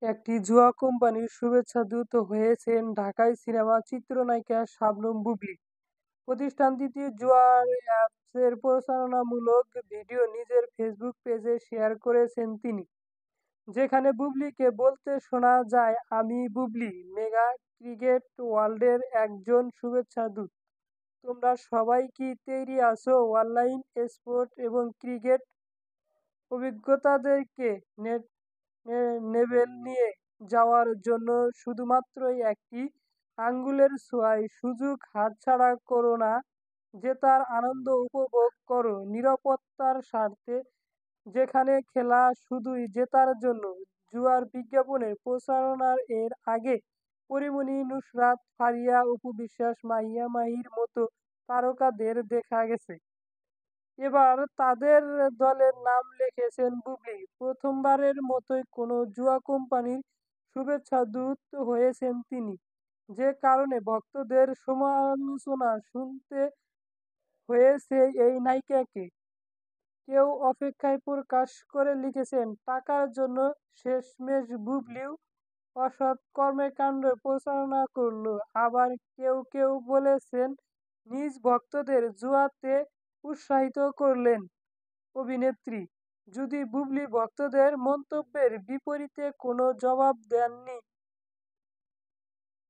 একটি জুয়া কোম্পানির শুভেচ্ছাদূত হয়েছেন ঢাকাই সিনেমা চিত্রনায়িকা শাবনূর বুবলী। প্রতিষ্ঠানটিতে জুয়ার অ্যাপসের প্রচারণামূলক ভিডিও নিজের ফেসবুক পেজে শেয়ার করেছেন তিনি। যেখানে বুবলীকে বলতে শোনা যায়, "আমি বুবলী, মেগা ক্রিকেট ওয়ার্ল্ডের একজন শুভেচ্ছাদূত। তোমরা সবাই কি তৈরি আছো অনলাইন স্পোর্ট এবং ক্রিকেট অভিজ্ঞতাদেরকে নেভেল নিয়ে যাওয়ার জন্য শুধুমাত্রই একটি আঙ্গুলের ছোঁয়ায় সুযোগ হাতছাড়া করো না, জেতার আনন্দ উপভোগ করো নিরাপত্তার স্বার্থে, যেখানে খেলা শুধুই জেতার জন্য।" জুয়ার বিজ্ঞাপনের প্রচারণার এর আগে পরীমনি, নুসরাত ফারিয়া, অপু বিশ্বাস, মাহিয়া মাহির মতো তারকাদের দেখা গেছে। এবার তাদের দলের নাম লিখেছেন বুবলী। প্রথমবারের মতোই কোনো জুয়া কোম্পানির শুভেচ্ছাদূত হয়েছেন তিনি, যে কারণে ভক্তদের সমালোচনা শুনতে হয়েছে এই নায়িকাকে। কেউ অপেক্ষায় প্রকাশ করে লিখেছেন, "টাকার জন্য শেষমেশ বুবলীও অসৎ কর্মকাণ্ড প্রচারণা করলো।" আবার কেউ কেউ বলেছেন, নিজ ভক্তদের জুয়াতে উৎসাহিত করলেন অভিনেত্রী। যদি বুবলী ভক্তদের মন্তব্যের বিপরীতে কোনো জবাব দেননি